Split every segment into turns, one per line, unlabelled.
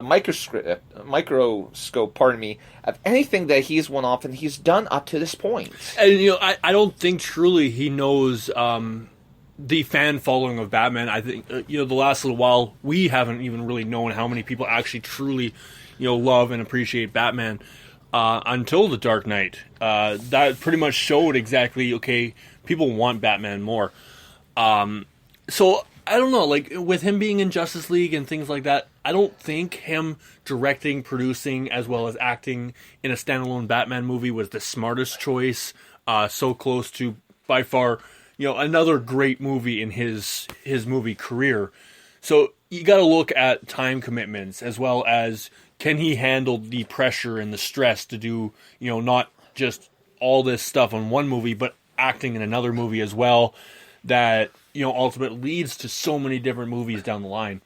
microscope, pardon me, of anything that he's went off and he's done up to this point.
And I don't think truly he knows the fan following of Batman. I think the last little while we haven't even really known how many people actually truly love and appreciate Batman until The Dark Knight. That pretty much showed exactly, okay, people want Batman more. So I don't know, like with him being in Justice League and things like that, I don't think him directing, producing, as well as acting in a standalone Batman movie was the smartest choice. So close to, by far, another great movie in his movie career. So you got to look at time commitments as well as can he handle the pressure and the stress to do, not just all this stuff on one movie, but acting in another movie as well that, ultimately leads to so many different movies down the line.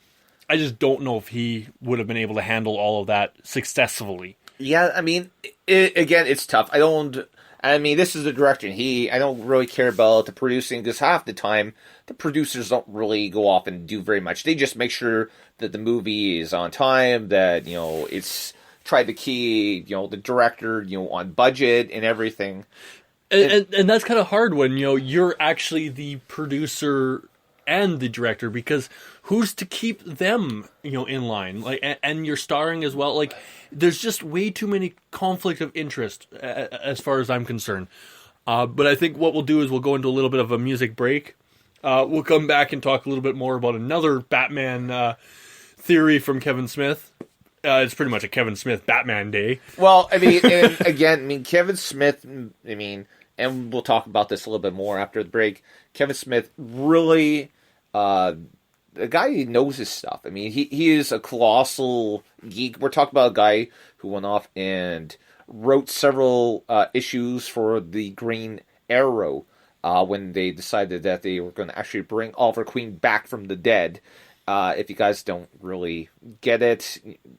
I just don't know if he would have been able to handle all of that successfully.
Yeah, I mean, again, it's tough. This is the director. I don't really care about the producing because half the time the producers don't really go off and do very much. They just make sure that the movie is on time, that, it's try to keep, the director, on budget and everything.
And that's kind of hard when, you're actually the producer and the director, because who's to keep them, in line? Like, and you're starring as well. Like, there's just way too many conflict of interest as far as I'm concerned. But I think what we'll do is we'll go into a little bit of a music break. We'll come back and talk a little bit more about another Batman theory from Kevin Smith. It's pretty much a Kevin Smith Batman day.
Well, and again, Kevin Smith, and we'll talk about this a little bit more after the break. Kevin Smith really, the guy who knows his stuff. He is a colossal geek. We're talking about a guy who went off and wrote several issues for the Green Arrow when they decided that they were going to actually bring Oliver Queen back from the dead. If you guys don't really get it,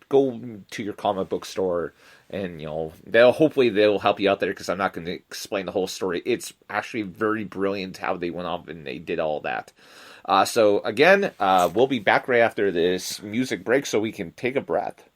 go to your comic book store and, they'll help you out there, because I'm not going to explain the whole story. It's actually very brilliant how they went off and they did all that. So again, we'll be back right after this music break so we can take a breath.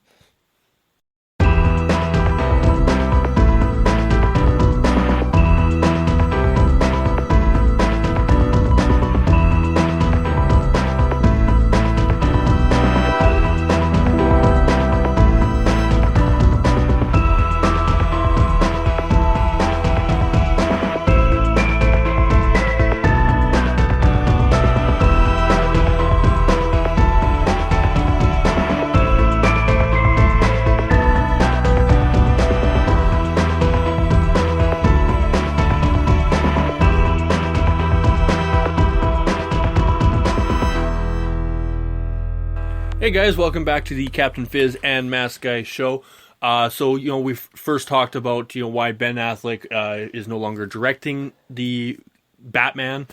Hey guys, welcome back to the Captain Fizz and Mask Guy show. We first talked about why Ben Affleck is no longer directing the Batman,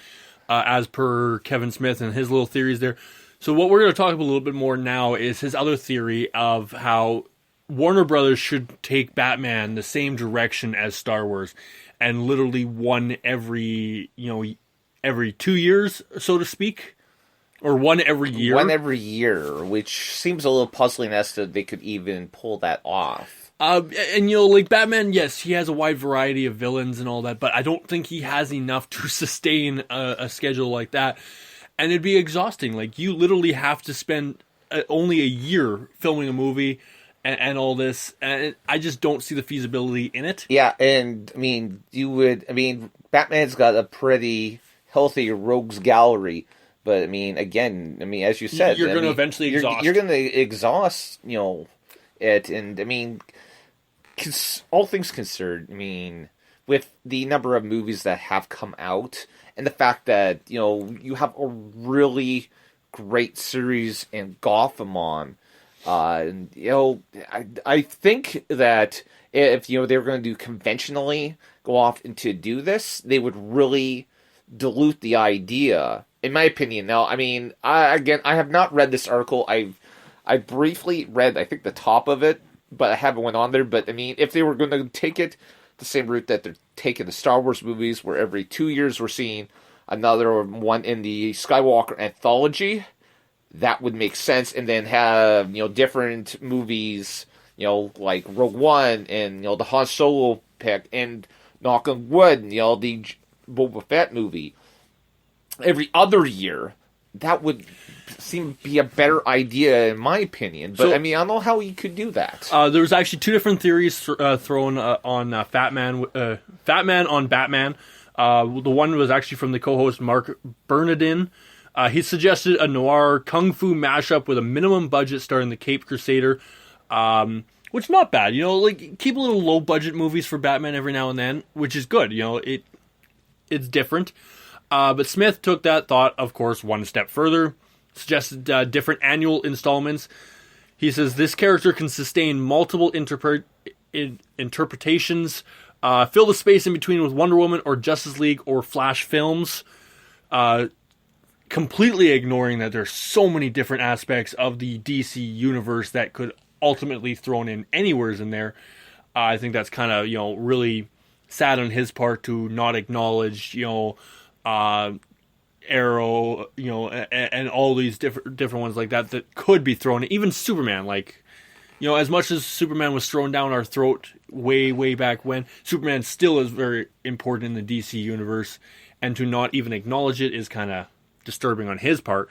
as per Kevin Smith and his little theories there. So what we're going to talk about a little bit more now is his other theory of how Warner Brothers should take Batman the same direction as Star Wars, and literally one every 2 years, so to speak. Or one every year?
One every year, which seems a little puzzling as to they could even pull that off.
Like Batman, yes, he has a wide variety of villains and all that, but I don't think he has enough to sustain a schedule like that. And it'd be exhausting. Like, you literally have to spend only a year filming a movie and all this, and I just don't see the feasibility in it.
Yeah, and, Batman's got a pretty healthy rogues gallery. But, again, as you said...
You're going to eventually exhaust.
You're going to exhaust, it. And, all things considered, with the number of movies that have come out, and the fact that, you have a really great series in Gotham on, I think that if, they were going to do conventionally go off and to do this, they would really dilute the idea, in my opinion. Now, I have not read this article. I briefly read, I think, the top of it, but I haven't went on there. But, if they were going to take it the same route that they're taking the Star Wars movies, where every 2 years we're seeing another one in the Skywalker anthology, that would make sense, and then have different movies, like Rogue One and the Han Solo pick, and knock on wood, the Boba Fett movie every other year. That would seem to be a better idea, in my opinion. But, I don't know how you could do that.
There was actually two different theories thrown on Fat Man on Batman. The one was actually from the co-host Mark Bernardin. He suggested a noir kung fu mashup with a minimum budget starring the Caped Crusader, which not bad. Keep a little low-budget movies for Batman every now and then, which is good. It's different. But Smith took that thought, of course, one step further, suggested different annual installments. He says this character can sustain multiple interpretations, fill the space in between with Wonder Woman or Justice League or Flash films, completely ignoring that there's so many different aspects of the DC universe that could ultimately thrown in anywheres in there. I think that's kind of, really sad on his part to not acknowledge, Arrow, and all these different ones like that could be thrown in. Even Superman, as much as Superman was thrown down our throat way back when, Superman still is very important in the DC universe, and to not even acknowledge it is kind of disturbing on his part.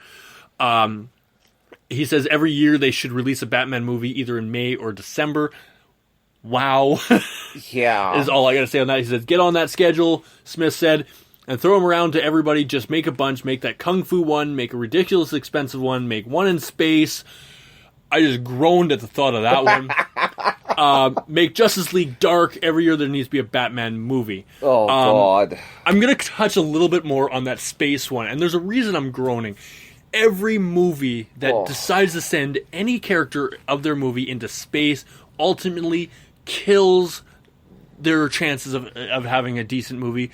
He says every year they should release a Batman movie either in May or December. Wow.
Yeah.
Is all I got to say on that. He says, get on that schedule, Smith said, and throw them around to everybody. Just make a bunch. Make that Kung Fu one. Make a ridiculous expensive one. Make one in space. I just groaned at the thought of that one. Make Justice League dark. Every year there needs to be a Batman movie.
Oh, God.
I'm going to touch a little bit more on that space one, and there's a reason I'm groaning. Every movie that decides to send any character of their movie into space ultimately kills their chances of having a decent movie,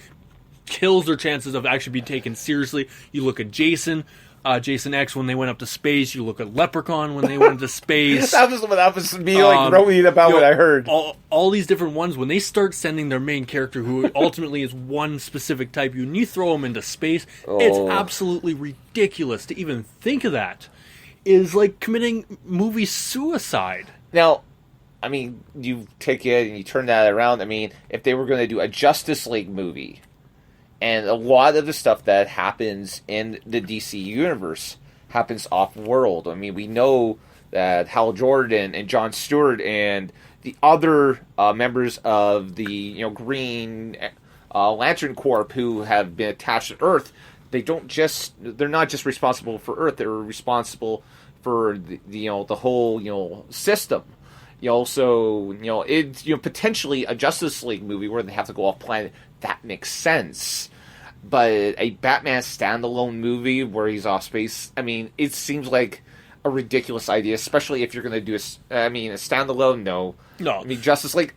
kills their chances of actually being taken seriously. You look at Jason X when they went up to space. You look at Leprechaun when they went into space.
that was me growing about what I heard.
All these different ones, when they start sending their main character, who ultimately is one specific type, and you throw them into space, it's absolutely ridiculous to even think of that. It is like committing movie suicide.
Now, you take it and you turn that around. If they were going to do a Justice League movie, and a lot of the stuff that happens in the DC universe happens off-world. We know that Hal Jordan and Jon Stewart and the other members of the Green Lantern Corps who have been attached to Earth, they're not just responsible for Earth, they're responsible for the whole system. It's potentially a Justice League movie where they have to go off planet. That makes sense. But a Batman standalone movie where he's off space, it seems like a ridiculous idea, especially if you're going to do a standalone. No. Justice League.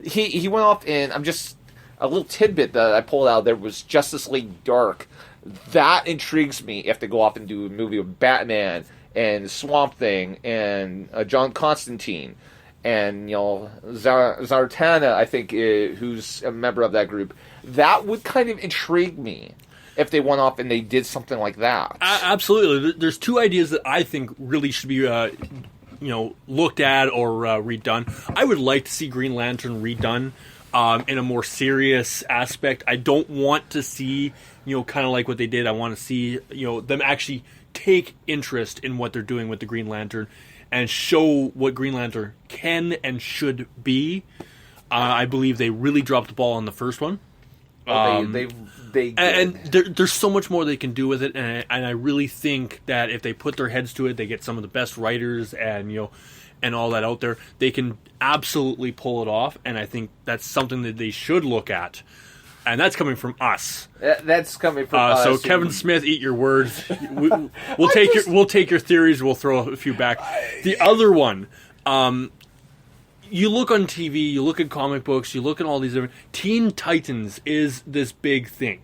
He went off in. I'm just a little tidbit that I pulled out. There was Justice League Dark. That intrigues me if they go off and do a movie with Batman and Swamp Thing and John Constantine and Zatanna, I think, who's a member of that group. That would kind of intrigue me if they went off and they did something like that.
Absolutely. There's two ideas that I think really should be looked at or redone. I would like to see Green Lantern redone in a more serious aspect. I don't want to see kind of like what they did. I want to see them actually take interest in what they're doing with the Green Lantern and show what Green Lantern can and should be. I believe they really dropped the ball on the first one.
They
and there's so much more they can do with it, and I really think that if they put their heads to it, they get some of the best writers and and all that out there, they can absolutely pull it off. And I think that's something that they should look at, and that's coming from us.
That's coming from us.
So Kevin Smith, eat your words. We'll take your theories. We'll throw a few back. The other one. You look on TV, you look at comic books, you look at all these different... Teen Titans is this big thing.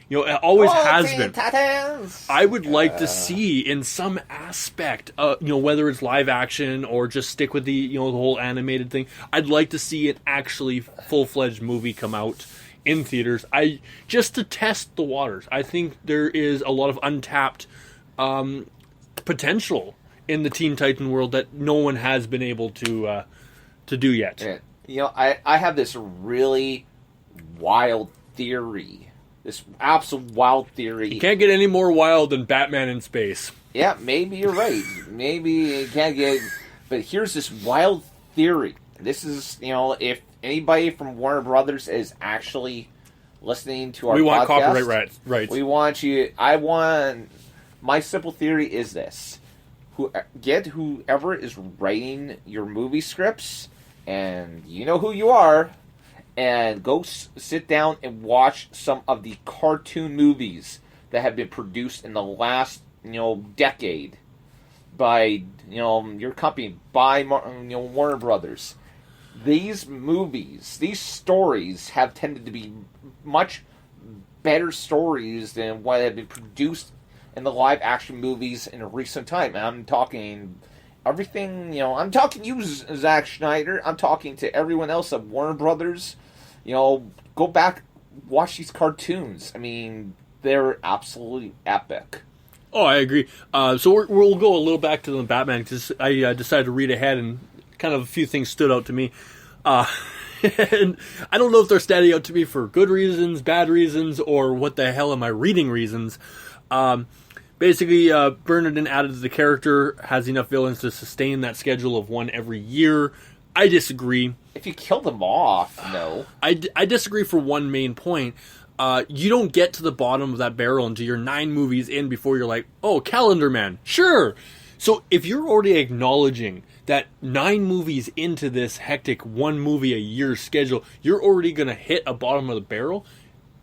It always has been.
Titans!
I would like to see in some aspect, whether it's live action or just stick with the whole animated thing. I'd like to see an actually full-fledged movie come out in theaters. Just to test the waters. I think there is a lot of untapped potential in the Teen Titan world that no one has been able to do yet.
Yeah. You know, I have this really wild theory. This absolute wild theory.
You can't get any more wild than Batman in space.
Yeah, maybe you're right. Maybe you can't get... But here's this wild theory. This is, you know, if anybody from Warner Brothers is actually listening to our podcast...
We want copyright rights.
We want you... My simple theory is this. Get whoever is writing your movie scripts, and you know who you are, and go sit down and watch some of the cartoon movies that have been produced in the last, you know, decade by, you know, your company, by, you know, Warner Brothers. These movies, these stories have tended to be much better stories than what have been produced in the live action movies in a recent time. And I'm talking everything, you know, I'm talking you, Zack Snyder. I'm talking to everyone else at Warner Brothers. You know, go back, watch these cartoons. I mean, they're absolutely epic.
Oh, I agree. So we'll go a little back to the Batman because I decided to read ahead and kind of a few things stood out to me. And I don't know if they're standing out to me for good reasons, bad reasons, or what the hell am I reading reasons. Basically, Bernardin added to the character, has enough villains to sustain that schedule of one every year. I disagree.
If you kill them off, no.
I disagree for one main point. You don't get to the bottom of that barrel until you're 9 movies in before you're like, oh, Calendar Man, sure. So if you're already acknowledging that 9 movies into this hectic 1 movie a year schedule, you're already going to hit a bottom of the barrel,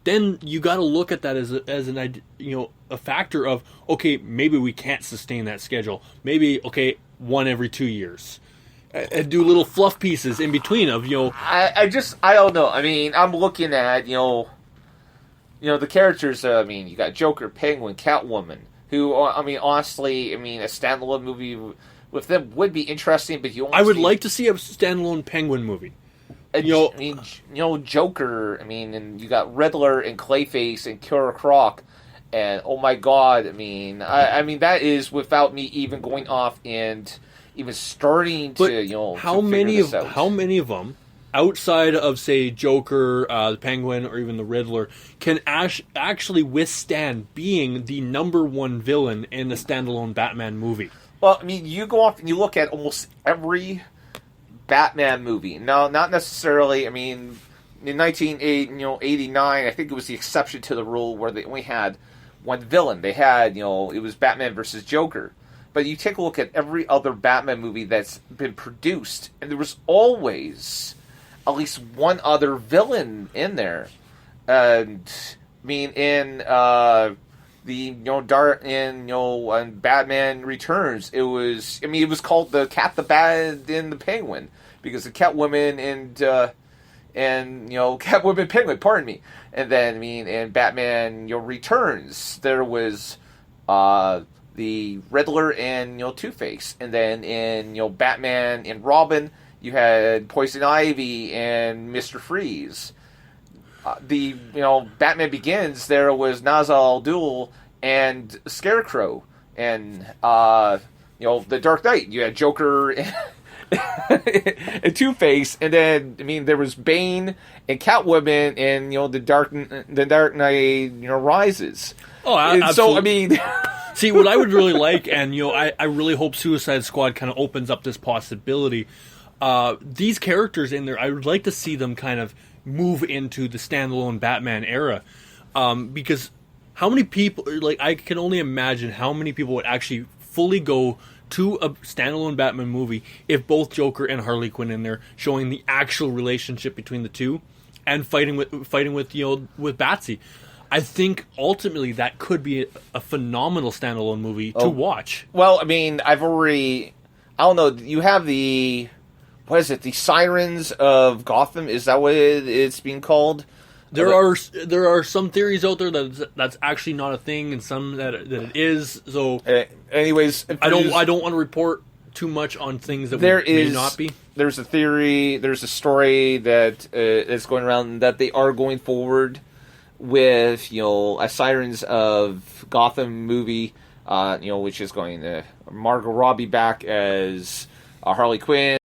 then you got to look at that as an, you know, a factor of, okay, maybe we can't sustain that schedule. Maybe, okay, 1 every 2 years. And do little fluff pieces in between of, you know...
I don't know. I mean, I'm looking at, you know, the characters, I mean, you got Joker, Penguin, Catwoman, who, I mean, honestly, I mean, a standalone movie with them would be interesting, but you
I would like to see a standalone Penguin movie.
Joker, I mean, and you got Riddler and Clayface and Killer Croc, and oh my god, I mean, that is without me even going off and even starting to, you know,
how many of them, outside of, say, Joker, the Penguin, or even the Riddler, can actually withstand being the number 1 villain in a standalone Batman movie?
Well, I mean, you go off and you look at almost every Batman movie. No, not necessarily. I mean, in 1989, I think it was the exception to the rule where they only had 1 villain. They had, you know, it was Batman versus Joker. But you take a look at every other Batman movie that's been produced, and there was always at least 1 other villain in there. And I mean, in Batman Returns, it was called the Cat, the Bat, and the Penguin, because the Catwoman and Catwoman Penguin, pardon me. And then, I mean, in Batman, Returns, there was the Riddler and Two-Face. And then in Batman and Robin, you had Poison Ivy and Mr. Freeze. Batman Begins, there was Ra's al Ghul and Scarecrow. And, The Dark Knight, you had Joker and Two-Face. And then, I mean, there was Bane and Catwoman and, The Dark Knight, Rises.
Oh, absolutely.
So, I mean...
See, what I would really like, and, I really hope Suicide Squad kind of opens up this possibility. These characters in there, I would like to see them kind of move into the standalone Batman era, because how many people, like, I can only imagine how many people would actually fully go to a standalone Batman movie if both Joker and Harley Quinn in there, showing the actual relationship between the two and fighting with Batsy. I think ultimately that could be a phenomenal standalone movie to watch.
Well, I mean, I don't know, you have the Sirens of Gotham? Is that what it's being called?
There are some theories out there that's actually not a thing, and some that it is. So,
anyways,
I don't want to report too much on things that may not be.
There's a theory. There's a story that is going around that they are going forward with a Sirens of Gotham movie which is going to Margot Robbie back as Harley Quinn.